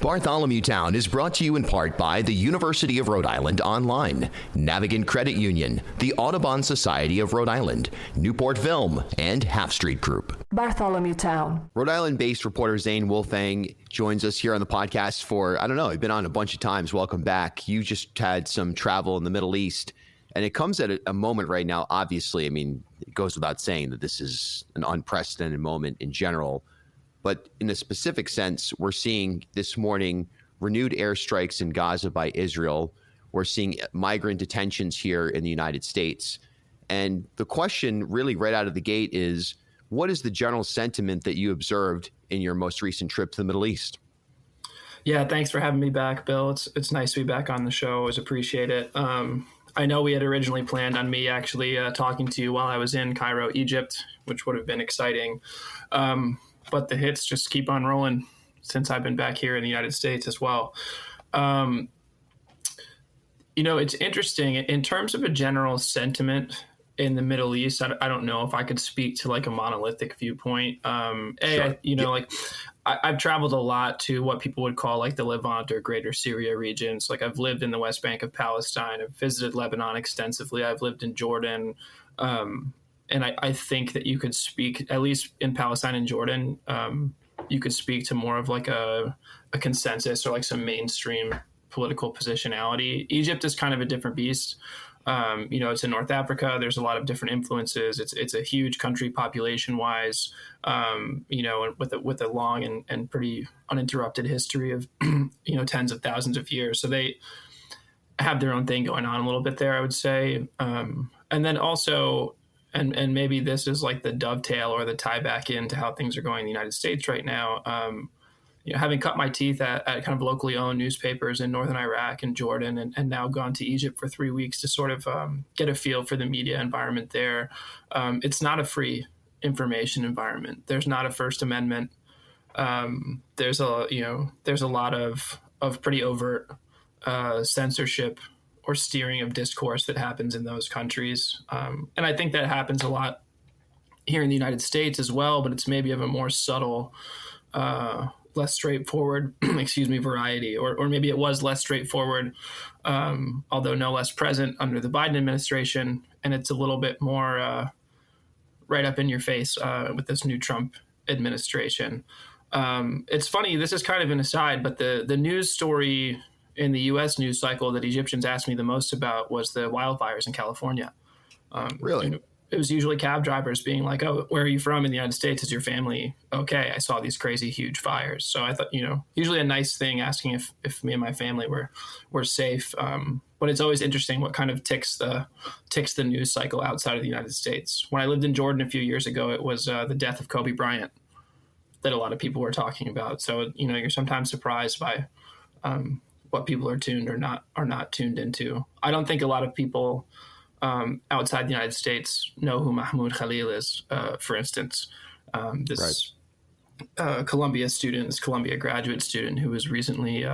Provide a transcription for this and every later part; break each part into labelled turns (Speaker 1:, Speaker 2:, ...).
Speaker 1: Bartholomew Town is brought to you in part by the University of Rhode Island Online, Navigant Credit Union, the Audubon Society of Rhode Island, Newport Film, and Half Street Group.
Speaker 2: Bartholomew Town.
Speaker 1: Rhode Island-based reporter Zane Wolfang joins us here on the podcast for, you've been on a bunch of times. Welcome back. You just had some travel in the Middle East, and it comes at a moment right now, obviously. I mean, it goes without saying that this is an unprecedented moment in general. But in a specific sense, we're seeing this morning renewed airstrikes in Gaza by Israel. We're seeing migrant detentions here in the United States. And the question really right out of the gate is, what is the general sentiment that you observed in your most recent trip to the Middle East?
Speaker 3: Yeah, thanks for having me back, Bill. It's nice to be back on the show. I always appreciate it. I know we had originally planned on me actually talking to you while I was in Cairo, Egypt, which would have been exciting. But the hits just keep on rolling since I've been back here in the United States as well. It's interesting in terms of a general sentiment in the Middle East. I don't know if I could speak to like a monolithic viewpoint. Sure. I've traveled a lot to what people would call like the Levant or Greater Syria regions. Like I've lived in the West Bank of Palestine. I've visited Lebanon extensively. I've lived in Jordan. And I think that you could speak, at least in Palestine and Jordan, you could speak to more of like a consensus or like some mainstream political positionality. Egypt is kind of a different beast. It's in North Africa. There's a lot of different influences. It's a huge country population-wise, and with a long and pretty uninterrupted history of, tens of thousands of years. So they have their own thing going on a little bit there, I would say. And then also... And maybe this is like the dovetail or the tie back into how things are going in the United States right now. Having cut my teeth at kind of locally owned newspapers in northern Iraq and Jordan, and now gone to Egypt for 3 weeks to sort of get a feel for the media environment there. It's not a free information environment. There's not a First Amendment. There's a lot of pretty overt censorship or steering of discourse that happens in those countries. And I think that happens a lot here in the United States as well, but it's maybe of a more subtle, less straightforward, variety, or maybe it was less straightforward, although no less present under the Biden administration. And it's a little bit more right up in your face with this new Trump administration. It's funny, this is kind of an aside, but the news story in the U.S. news cycle that Egyptians asked me the most about was the wildfires in California.
Speaker 1: Really?
Speaker 3: It was usually cab drivers being like, "Oh, where are you from in the United States? Is your family okay? I saw these crazy, huge fires." So I thought, usually a nice thing asking if me and my family were safe. But it's always interesting what kind of ticks the news cycle outside of the United States. When I lived in Jordan a few years ago, it was the death of Kobe Bryant that a lot of people were talking about. So, you're sometimes surprised by what people are tuned or not tuned into. I don't think a lot of people outside the United States know who Mahmoud Khalil is, for instance. This Columbia graduate student who was recently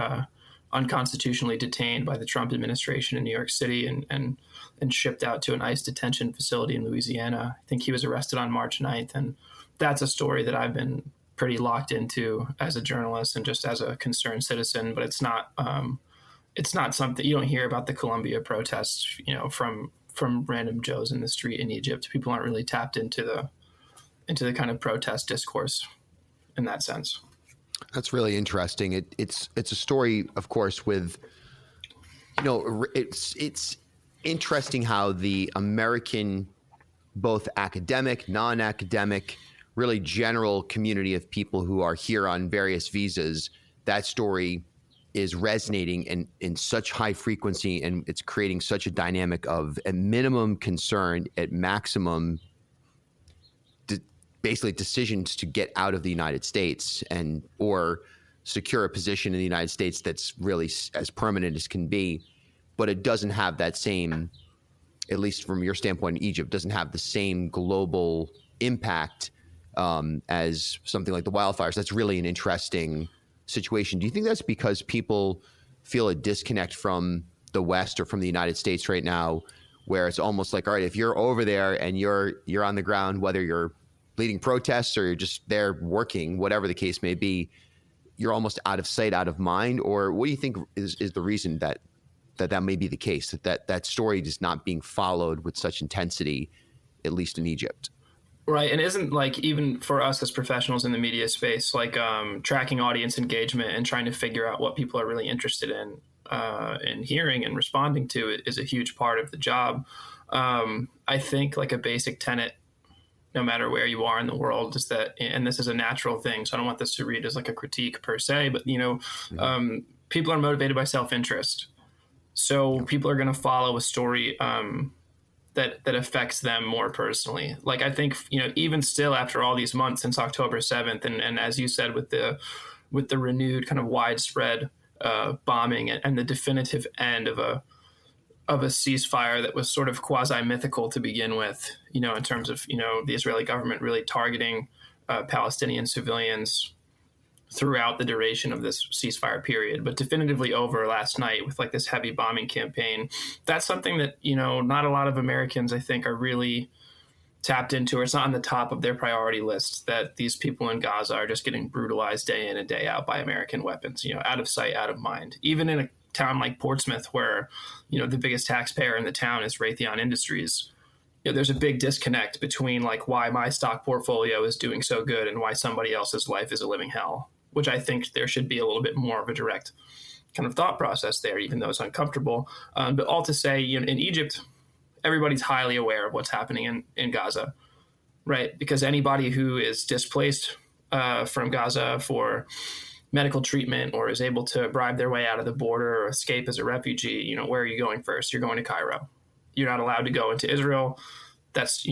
Speaker 3: unconstitutionally detained by the Trump administration in New York City and shipped out to an ICE detention facility in Louisiana. I think he was arrested on March 9th. And that's a story that I've been pretty locked into as a journalist and just as a concerned citizen, but it's not something you don't hear about. The Columbia protests, from random Joes in the street in Egypt. People aren't really tapped into the kind of protest discourse in that sense.
Speaker 1: That's really interesting. It's a story, of course, with, it's interesting how the American, both academic, non-academic, really general community of people who are here on various visas, that story is resonating in such high frequency, and it's creating such a dynamic of a minimum concern at maximum basically decisions to get out of the United States or secure a position in the United States that's really as permanent as can be. But it doesn't have that same, at least from your standpoint in Egypt, doesn't have the same global impact as something like the wildfires. That's really an interesting situation. Do you think that's because people feel a disconnect from the West or from the United States right now, where it's almost like, all right, if you're over there and you're on the ground, whether you're leading protests or you're just there working, whatever the case may be, you're almost out of sight, out of mind? Or what do you think is the reason that may be the case, that story is not being followed with such intensity, at least in Egypt?
Speaker 3: Right. And isn't like, even for us as professionals in the media space, like tracking audience engagement and trying to figure out what people are really interested in and hearing and responding to is a huge part of the job. I think like a basic tenet, no matter where you are in the world, is that, and this is a natural thing, so I don't want this to read as like a critique per se, but people are motivated by self-interest. So people are going to follow a story that affects them more personally. Like, I think, even still after all these months since October 7th, and as you said, with the renewed kind of widespread bombing and the definitive end of a ceasefire that was sort of quasi-mythical to begin with, in terms of, the Israeli government really targeting Palestinian civilians throughout the duration of this ceasefire period, but definitively over last night with like this heavy bombing campaign. That's something that, not a lot of Americans, I think, are really tapped into, or it's not on the top of their priority list, that these people in Gaza are just getting brutalized day in and day out by American weapons, out of sight, out of mind. Even in a town like Portsmouth, where, the biggest taxpayer in the town is Raytheon Industries, there's a big disconnect between like why my stock portfolio is doing so good and why somebody else's life is a living hell, which I think there should be a little bit more of a direct kind of thought process there, even though it's uncomfortable. But all to say, in Egypt, everybody's highly aware of what's happening in Gaza, right? Because anybody who is displaced from Gaza for medical treatment or is able to bribe their way out of the border or escape as a refugee, where are you going first? You're going to Cairo. You're not allowed to go into Israel. That's,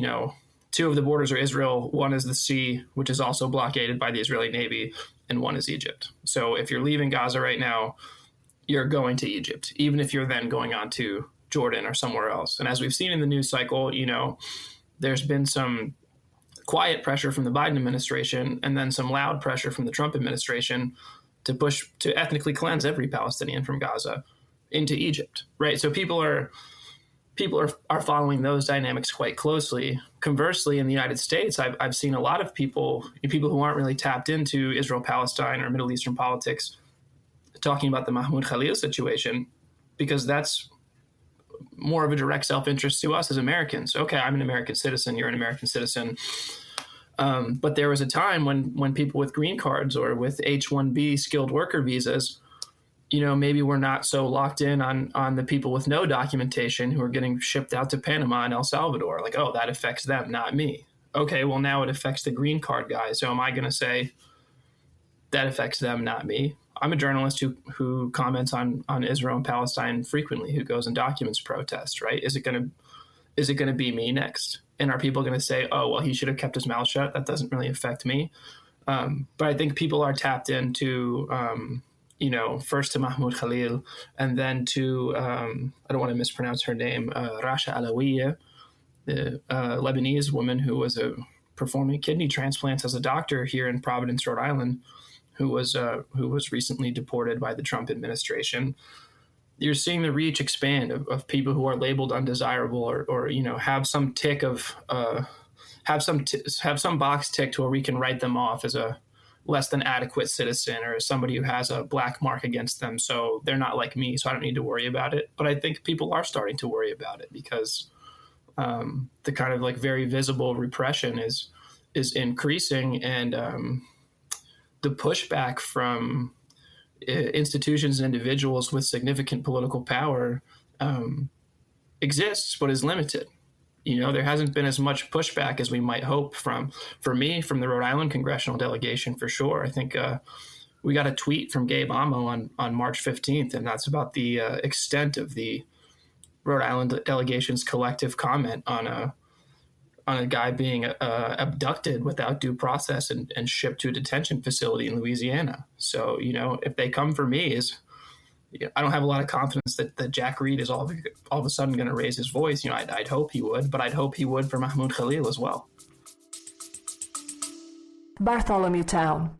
Speaker 3: two of the borders are Israel. One is the sea, which is also blockaded by the Israeli Navy, and one is Egypt. So if you're leaving Gaza right now, you're going to Egypt, even if you're then going on to Jordan or somewhere else. And as we've seen in the news cycle, there's been some quiet pressure from the Biden administration and then some loud pressure from the Trump administration to push to ethnically cleanse every Palestinian from Gaza into Egypt, right? So people are following those dynamics quite closely. Conversely, in the United States, I've seen a lot of people who aren't really tapped into Israel-Palestine or Middle Eastern politics talking about the Mahmoud Khalil situation, because that's more of a direct self-interest to us as Americans. Okay, I'm an American citizen, you're an American citizen. But there was a time when people with green cards or with H-1B skilled worker visas, maybe we're not so locked in on the people with no documentation who are getting shipped out to Panama and El Salvador. Like, oh, that affects them, not me. Okay, well, now it affects the green card guy. So am I going to say that affects them, not me? I'm a journalist who comments on Israel and Palestine frequently, who goes and documents protests, right? Is it going to be me next? And are people going to say, oh, well, he should have kept his mouth shut? That doesn't really affect me. But I think people are tapped into, first to Mahmoud Khalil, and then to, I don't want to mispronounce her name, Rasha Alawiya, the Lebanese woman who was performing kidney transplants as a doctor here in Providence, Rhode Island, who was recently deported by the Trump administration. You're seeing the reach expand of people who are labeled undesirable or have some tick of have some box ticked where we can write them off as a less than adequate citizen or somebody who has a black mark against them. So they're not like me, so I don't need to worry about it. But I think people are starting to worry about it because the kind of like very visible repression is increasing, and the pushback from institutions and individuals with significant political power exists, but is limited. There hasn't been as much pushback as we might hope from the Rhode Island congressional delegation, for sure. I think we got a tweet from Gabe Amo on March 15th, and that's about the extent of the Rhode Island delegation's collective comment on a guy being abducted without due process and shipped to a detention facility in Louisiana. So, if they come for me, I don't have a lot of confidence that Jack Reed is all of a sudden going to raise his voice. I'd hope he would, but I'd hope he would for Mahmoud Khalil as well.
Speaker 2: Bartholomew Town.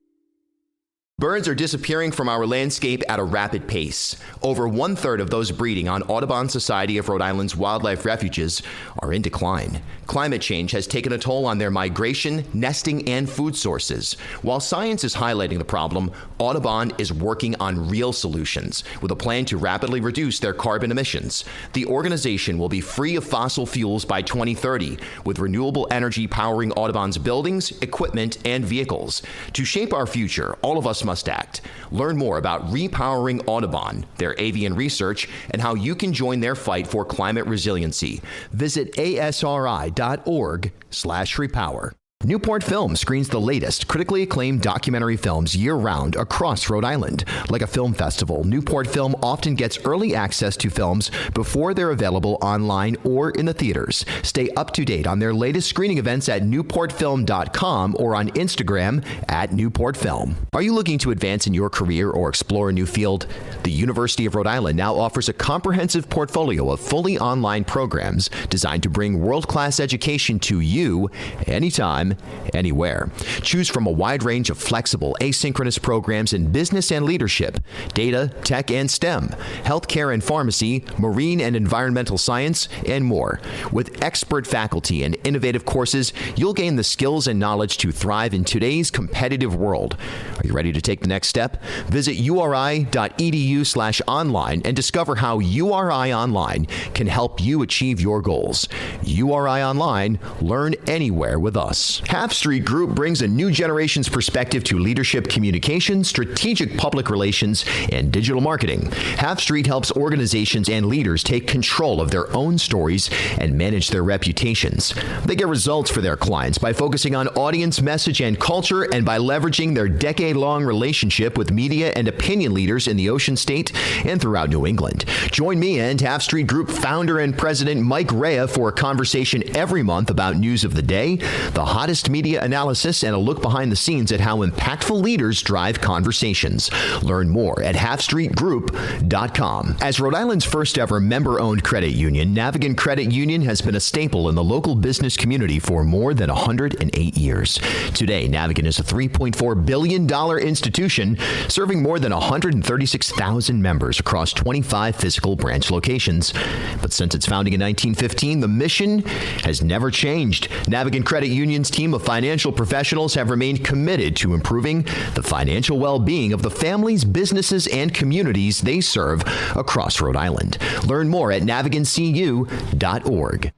Speaker 1: Birds are disappearing from our landscape at a rapid pace. Over 1/3 of those breeding on Audubon Society of Rhode Island's wildlife refuges are in decline. Climate change has taken a toll on their migration, nesting, and food sources. While science is highlighting the problem, Audubon is working on real solutions with a plan to rapidly reduce their carbon emissions. The organization will be free of fossil fuels by 2030, with renewable energy powering Audubon's buildings, equipment, and vehicles. To shape our future, all of us must act. Learn more about repowering Audubon, their avian research, and how you can join their fight for climate resiliency. Visit asri.org/repower. Newport Film screens the latest critically acclaimed documentary films year-round across Rhode Island. Like a film festival, Newport Film often gets early access to films before they're available online or in the theaters. Stay up to date on their latest screening events at newportfilm.com or on Instagram at newportfilm. Are you looking to advance in your career or explore a new field? The University of Rhode Island now offers a comprehensive portfolio of fully online programs designed to bring world-class education to you anytime, anywhere. Choose from a wide range of flexible, asynchronous programs in business and leadership, data, tech, and STEM, healthcare and pharmacy, marine and environmental science, and more. With expert faculty and innovative courses, you'll gain the skills and knowledge to thrive in today's competitive world. Are you ready to take the next step? Visit uri.edu/online and discover how URI Online can help you achieve your goals. URI Online, learn anywhere with us. Half Street Group brings a new generation's perspective to leadership communication, strategic public relations, and digital marketing. Half Street helps organizations and leaders take control of their own stories and manage their reputations. They get results for their clients by focusing on audience message and culture, and by leveraging their decade-long relationship with media and opinion leaders in the Ocean State and throughout New England. Join me and Half Street Group founder and president Mike Rea for a conversation every month about news of the day, the hottest media analysis, and a look behind the scenes at how impactful leaders drive conversations. Learn more at halfstreetgroup.com. As Rhode Island's first ever member-owned credit union, Navigant Credit Union has been a staple in the local business community for more than 108 years. Today, Navigant is a $3.4 billion institution serving more than 136,000 members across 25 physical branch locations. But since its founding in 1915, the mission has never changed. Navigant Credit Union's team of financial professionals have remained committed to improving the financial well-being of the families, businesses, and communities they serve across Rhode Island. Learn more at navigantcu.org.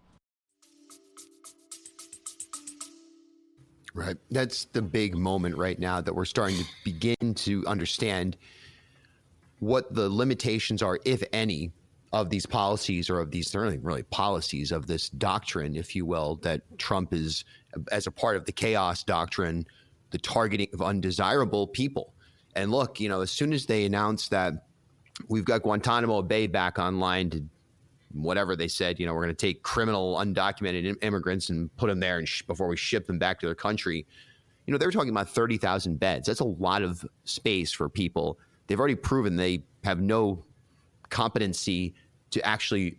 Speaker 1: Right. That's the big moment right now that we're starting to begin to understand what the limitations are, if any, of these policies, or of these really policies of this doctrine, if you will, that Trump is, as a part of the chaos doctrine, the targeting of undesirable people. And look, as soon as they announced that we've got Guantanamo Bay back online to whatever they said, we're going to take criminal undocumented immigrants and put them there and before we ship them back to their country, they were talking about 30,000 beds. That's a lot of space for people. They've already proven they have no competency to actually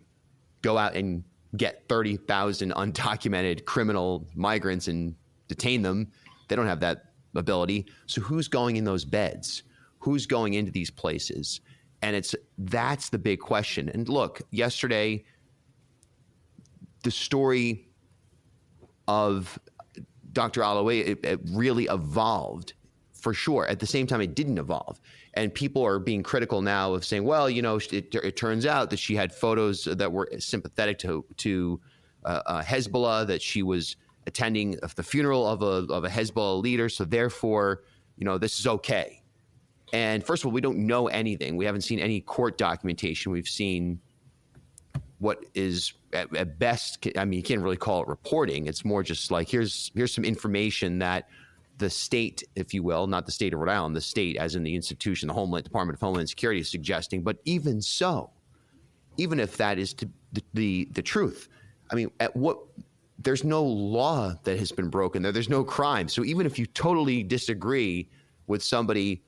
Speaker 1: go out and get 30,000 undocumented criminal migrants and detain them. They don't have that ability. So who's going in those beds? Who's going into these places? And that's the big question. And look, yesterday, the story of Dr. Alloway, it really evolved for sure. At the same time, it didn't evolve. And people are being critical now of saying, well, it turns out that she had photos that were sympathetic to Hezbollah, that she was attending the funeral of a Hezbollah leader. So therefore, this is okay. And first of all, we don't know anything. We haven't seen any court documentation. We've seen what is at best, you can't really call it reporting. It's more just like, here's some information that the state, if you will, not the state of Rhode Island, the state as in the institution, the Department of Homeland Security is suggesting. But even so, even if that is the truth, there's no law that has been broken there. There's no crime. So even if you totally disagree with somebody,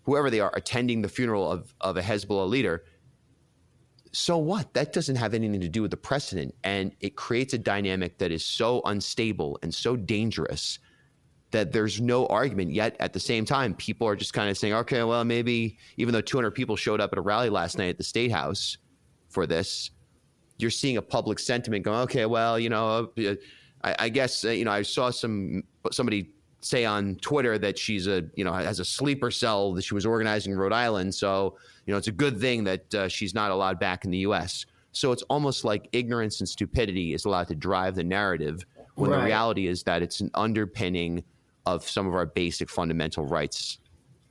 Speaker 1: whoever they are, attending the funeral of a Hezbollah leader, so what? That doesn't have anything to do with the precedent. And it creates a dynamic that is so unstable and so dangerous that there's no argument yet. At the same time, people are just kind of saying, okay, well, maybe even though 200 people showed up at a rally last night at the State House for this, you're seeing a public sentiment going, okay, well, I guess, I saw somebody say on Twitter that she's has a sleeper cell that she was organizing in Rhode Island. So, it's a good thing that she's not allowed back in the U.S. So it's almost like ignorance and stupidity is allowed to drive the narrative when the reality is that it's an underpinning of some of our basic fundamental rights.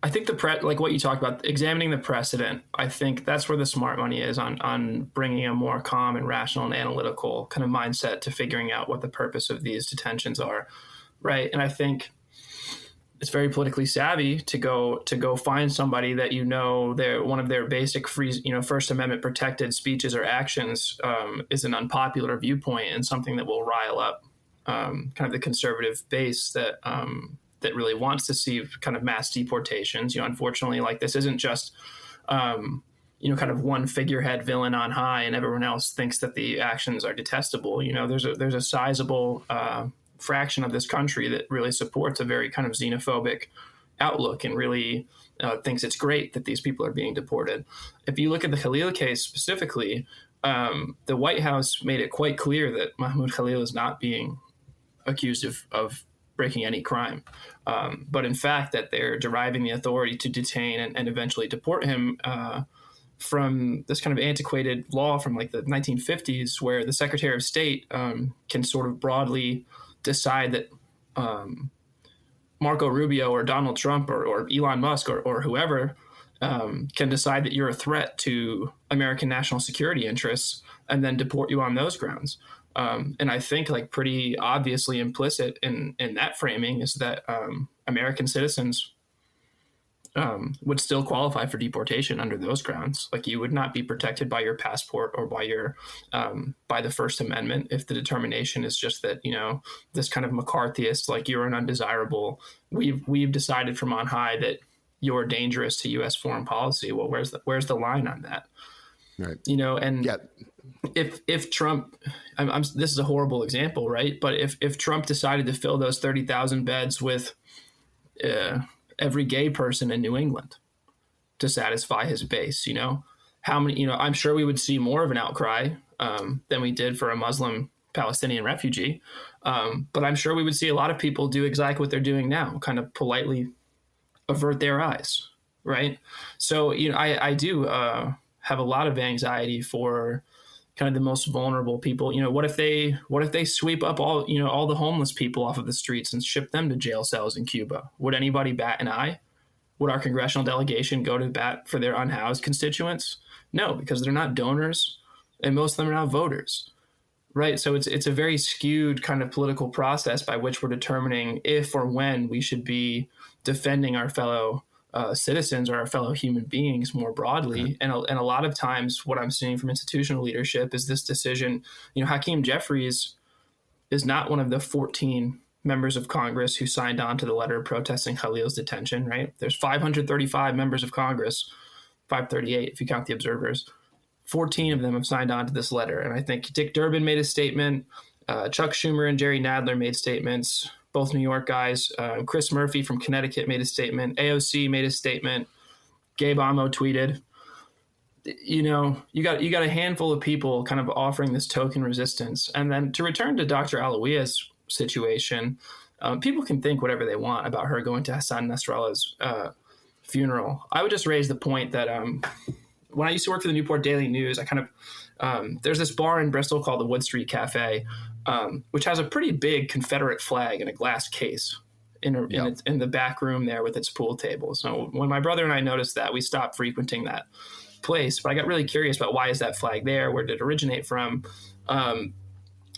Speaker 3: I think like what you talked about, examining the precedent, I think that's where the smart money is on bringing a more calm and rational and analytical kind of mindset to figuring out what the purpose of these detentions are, right? And I think it's very politically savvy to go find somebody that they're one of their basic free, First Amendment protected speeches or actions is an unpopular viewpoint and something that will rile up kind of the conservative base that really wants to see kind of mass deportations. Unfortunately, like this isn't just kind of one figurehead villain on high and everyone else thinks that the actions are detestable. There's a sizable fraction of this country that really supports a very kind of xenophobic outlook and really thinks it's great that these people are being deported. If you look at the Khalil case specifically, the White House made it quite clear that Mahmoud Khalil is not being accused of breaking any crime, but in fact that they're deriving the authority to detain and eventually deport him from this kind of antiquated law from like the 1950s, where the Secretary of State can sort of broadly decide that Marco Rubio or Donald Trump or Elon Musk or whoever can decide that you're a threat to American national security interests and then deport you on those grounds. And I think like pretty obviously implicit in that framing is that American citizens would still qualify for deportation under those grounds. Like you would not be protected by your passport or by the First Amendment if the determination is just that, this kind of McCarthyist, like you're an undesirable, we've decided from on high that you're dangerous to U.S. foreign policy. Well, where's the line on that?
Speaker 1: Right.
Speaker 3: And
Speaker 1: yeah.
Speaker 3: If Trump, this is a horrible example, right? But if Trump decided to fill those 30,000 beds with every gay person in New England to satisfy his base, how many, I'm sure we would see more of an outcry than we did for a Muslim Palestinian refugee. But I'm sure we would see a lot of people do exactly what they're doing now, kind of politely avert their eyes, right? So, I do have a lot of anxiety for kind of the most vulnerable people. What if they sweep up all the homeless people off of the streets and ship them to jail cells in Cuba? Would anybody bat an eye? Would our congressional delegation go to bat for their unhoused constituents? No, because they're not donors and most of them are not voters, right? So it's a very skewed kind of political process by which we're determining if or when we should be defending our fellow citizens or our fellow human beings more broadly. And a lot of times what I'm seeing from institutional leadership is this decision, Hakeem Jeffries is not one of the 14 members of Congress who signed on to the letter protesting Khalil's detention, right? There's 535 members of Congress, 538 if you count the observers. 14 of them have signed on to this letter. And I think Dick Durbin made a statement. Chuck Schumer and Jerry Nadler made statements, both New York guys. Chris Murphy from Connecticut made a statement. AOC made a statement. Gabe Amo tweeted. You got a handful of people kind of offering this token resistance. And then to return to Dr. Alawia's situation, people can think whatever they want about her going to Hassan Nasrallah's funeral. I would just raise the point that when I used to work for the Newport Daily News, I kind of there's this bar in Bristol called the Wood Street Cafe, which has a pretty big Confederate flag in a glass case in the back room there with its pool table. So when my brother and I noticed that, we stopped frequenting that place. But I got really curious about why is that flag there? Where did it originate from?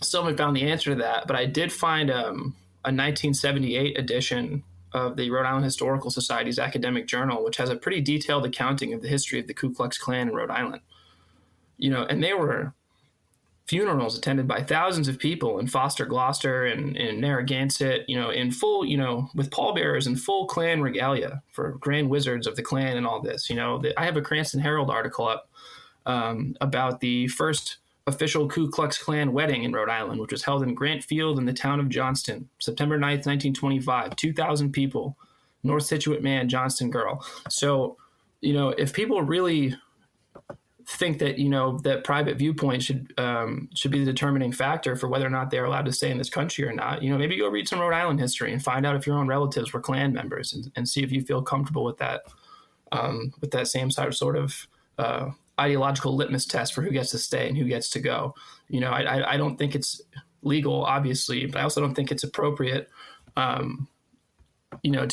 Speaker 3: Still haven't found the answer to that, but I did find a 1978 edition of the Rhode Island Historical Society's academic journal, which has a pretty detailed accounting of the history of the Ku Klux Klan in Rhode Island. And they were funerals attended by thousands of people in Foster, Gloucester, and in Narragansett, in full, with pallbearers in full Klan regalia for grand wizards of the Klan and all this. I have a Cranston Herald article up about the first official Ku Klux Klan wedding in Rhode Island, which was held in Grant Field in the town of Johnston, September 9th, 1925, 2,000 people, North Scituate man, Johnston girl. So, if people really think that, that private viewpoint should be the determining factor for whether or not they're allowed to stay in this country or not, maybe go read some Rhode Island history and find out if your own relatives were Klan members, and see if you feel comfortable with that same sort of ideological litmus test for who gets to stay and who gets to go. I don't think it's legal, obviously, but I also don't think it's appropriate, to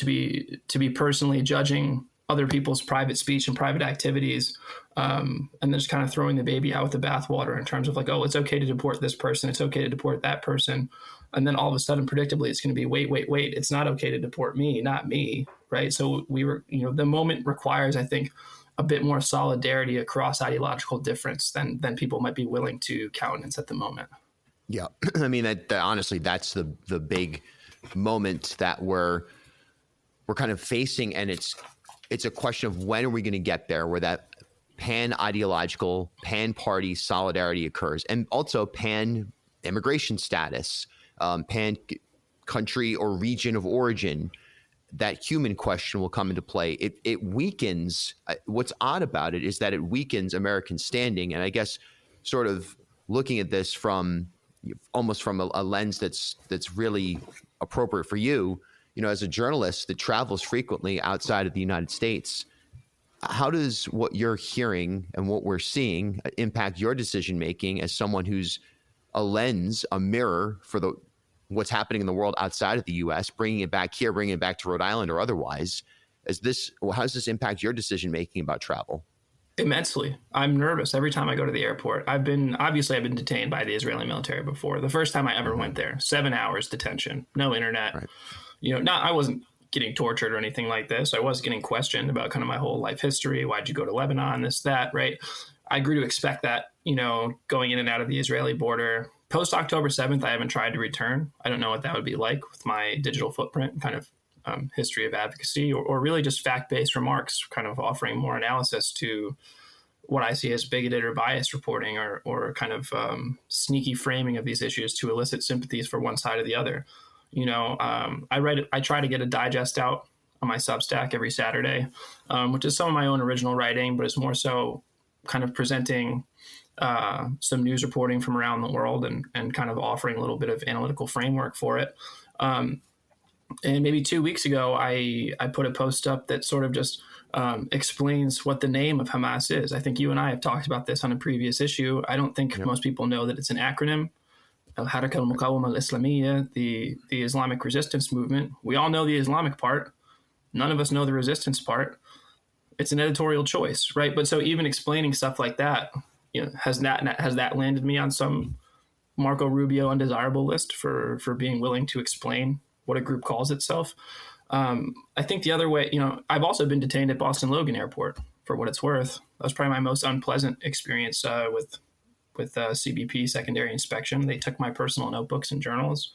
Speaker 3: be personally judging other people's private speech and private activities, and then just kind of throwing the baby out with the bathwater in terms of like, oh, it's okay to deport this person, it's okay to deport that person, and then all of a sudden, predictably, it's going to be wait, it's not okay to deport me, not me, right? So the moment requires, I think, a bit more solidarity across ideological difference than people might be willing to countenance at the moment.
Speaker 1: Yeah, I mean that honestly, that's the big moment that we're kind of facing, and it's a question of when are we going to get there where that pan-ideological, pan-party solidarity occurs, and also pan-immigration status, pan-country or region of origin. That human question will come into play. It weakens. What's odd about it is that it weakens American standing, and I guess sort of looking at this from almost from a lens that's really appropriate for you. As a journalist that travels frequently outside of the United States, how does what you're hearing and what we're seeing impact your decision making as someone who's a lens, a mirror for what's happening in the world outside of the U.S., bringing it back here, bringing it back to Rhode Island or otherwise? How does this impact your decision making about travel?
Speaker 3: Immensely. I'm nervous every time I go to the airport. I've been detained by the Israeli military before. The first time I ever went there, 7 hours detention, no internet. Right. I wasn't getting tortured or anything like this. I was getting questioned about kind of my whole life history. Why'd you go to Lebanon? This, that, right? I grew to expect that, going in and out of the Israeli border. Post October 7th, I haven't tried to return. I don't know what that would be like with my digital footprint, kind of history of advocacy, or really just fact-based remarks, kind of offering more analysis to what I see as bigoted or biased reporting, or kind of sneaky framing of these issues to elicit sympathies for one side or the other. I try to get a digest out on my Substack every Saturday, which is some of my own original writing, but it's more so kind of presenting some news reporting from around the world and kind of offering a little bit of analytical framework for it. And maybe 2 weeks ago, I put a post up that sort of just explains what the name of Hamas is. I think you and I have talked about this on a previous issue. I don't think most people know that it's an acronym. Al-Haraka al-Muqawama al-Islamiyya, the Islamic resistance movement. We all know the Islamic part. None of us know the resistance part. It's an editorial choice, right? But so even explaining stuff like that, has that landed me on some Marco Rubio undesirable list for being willing to explain what a group calls itself? I think the other way, I've also been detained at Boston Logan Airport, for what it's worth. That was probably my most unpleasant experience with CBP secondary inspection. They took my personal notebooks and journals,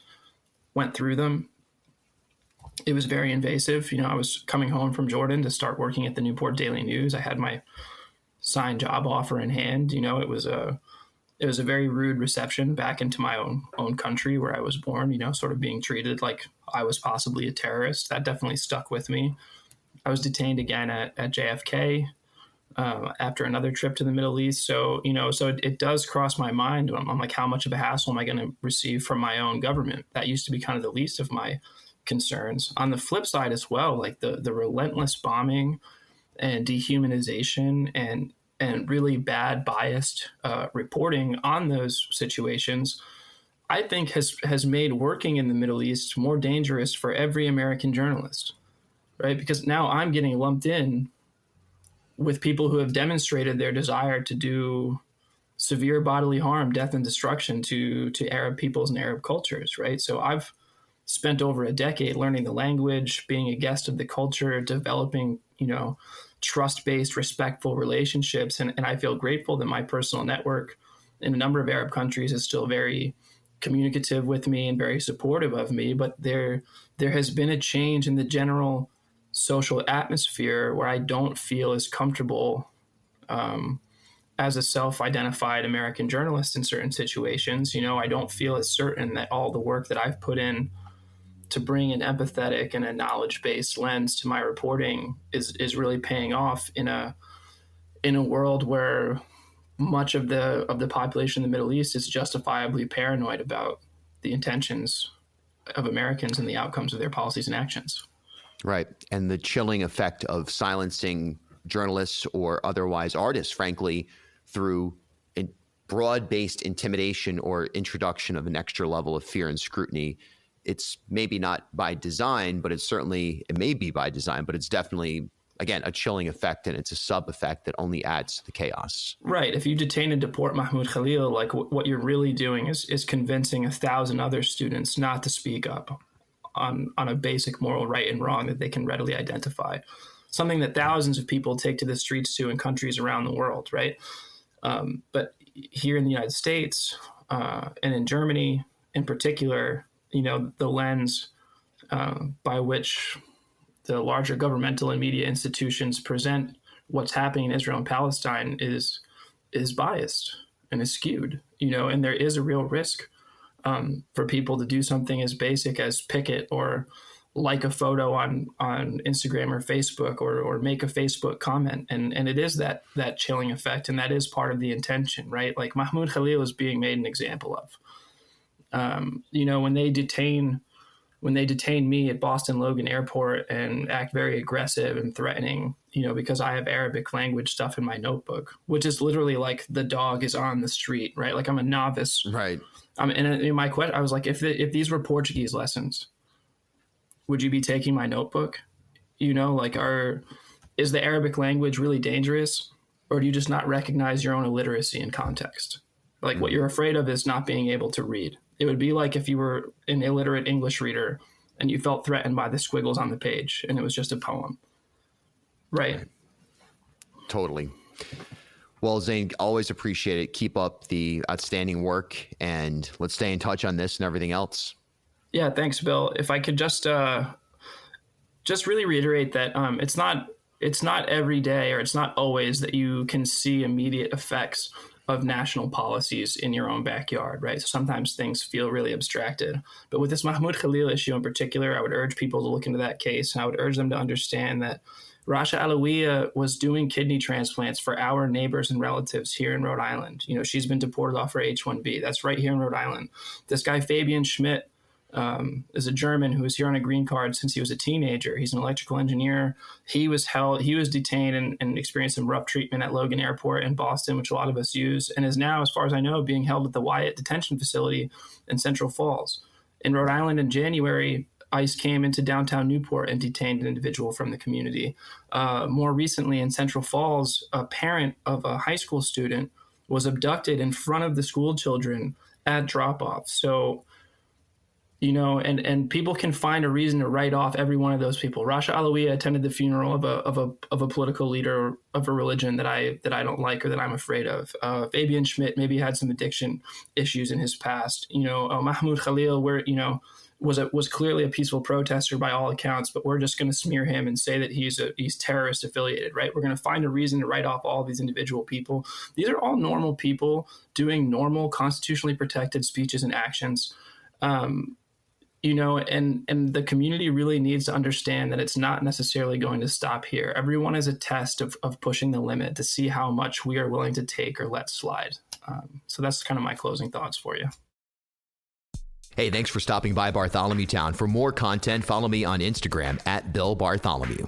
Speaker 3: went through them. It was very invasive. I was coming home from Jordan to start working at the Newport Daily News. I had my signed job offer in hand. It was a very rude reception back into my own country where I was born, sort of being treated like I was possibly a terrorist. That definitely stuck with me. I was detained again at JFK after another trip to the Middle East. So it does cross my mind. I'm like, how much of a hassle am I going to receive from my own government? That used to be kind of the least of my concerns. On the flip side as well, like the relentless bombing and dehumanization and really bad biased reporting on those situations, I think has made working in the Middle East more dangerous for every American journalist, right? Because now I'm getting lumped in with people who have demonstrated their desire to do severe bodily harm, death, and destruction to Arab peoples and Arab cultures, right? So I've spent over a decade learning the language, being a guest of the culture, developing, trust-based, respectful relationships. And I feel grateful that my personal network in a number of Arab countries is still very communicative with me and very supportive of me. But there has been a change in the general social atmosphere where I don't feel as comfortable as a self-identified American journalist in certain situations, I don't feel as certain that all the work that I've put in to bring an empathetic and a knowledge-based lens to my reporting is really paying off in a world where much of the population in the Middle East is justifiably paranoid about the intentions of Americans and the outcomes of their policies and actions.
Speaker 1: Right. And the chilling effect of silencing journalists or otherwise artists, frankly, through broad-based intimidation or introduction of an extra level of fear and scrutiny. It's maybe not by design, but it may be by design, but it's definitely, again, a chilling effect, and it's a sub effect that only adds to the chaos.
Speaker 3: Right. If you detain and deport Mahmoud Khalil, like what you're really doing is convincing 1,000 other students not to speak up on a basic moral right and wrong that they can readily identify. Something that thousands of people take to the streets to in countries around the world, right? But here in the United States and in Germany in particular, the lens by which the larger governmental and media institutions present what's happening in Israel and Palestine is biased and is skewed, and there is a real risk for people to do something as basic as picket or like a photo on Instagram or Facebook or make a Facebook comment. And it is that chilling effect. And that is part of the intention, right? Like Mahmoud Khalil is being made an example of. When they detain me at Boston Logan Airport and act very aggressive and threatening, because I have Arabic language stuff in my notebook, which is literally like the dog is on the street, right? Like I'm a novice.
Speaker 1: Right.
Speaker 3: And in my question, I was like, if these were Portuguese lessons, would you be taking my notebook? Is the Arabic language really dangerous, or do you just not recognize your own illiteracy in context? Like what you're afraid of is not being able to read. It would be like if you were an illiterate English reader and you felt threatened by the squiggles on the page and it was just a poem. Right.
Speaker 1: Totally. Well, Zane, always appreciate it. Keep up the outstanding work, and let's stay in touch on this and everything else.
Speaker 3: Yeah, thanks, Bill. If I could just really reiterate that it's not every day, or it's not always, that you can see immediate effects of national policies in your own backyard, right? So sometimes things feel really abstracted. But with this Mahmoud Khalil issue in particular, I would urge people to look into that case, and I would urge them to understand that Rasha Alawiya was doing kidney transplants for our neighbors and relatives here in Rhode Island. She's been deported off her H-1B. That's right here in Rhode Island. This guy, Fabian Schmidt, is a German who was here on a green card since he was a teenager. He's an electrical engineer. He was detained and experienced some rough treatment at Logan Airport in Boston, which a lot of us use, and is now, as far as I know, being held at the Wyatt Detention Facility in Central Falls. In Rhode Island in January, ICE came into downtown Newport and detained an individual from the community. More recently in Central Falls, a parent of a high school student was abducted in front of the school children at drop-off. So, and people can find a reason to write off every one of those people. Rasha Alawiya attended the funeral of a political leader of a religion that I don't like or that I'm afraid of. Fabian Schmidt maybe had some addiction issues in his past. Mahmoud Khalil, was clearly a peaceful protester by all accounts, but we're just going to smear him and say that he's terrorist affiliated, right? We're going to find a reason to write off all of these individual people. These are all normal people doing normal, constitutionally protected speeches and actions. And the community really needs to understand that it's not necessarily going to stop here. Everyone is a test of pushing the limit to see how much we are willing to take or let slide. So that's kind of my closing thoughts for you.
Speaker 1: Hey, thanks for stopping by Bartholomew Town. For more content, follow me on Instagram @Bill Bartholomew.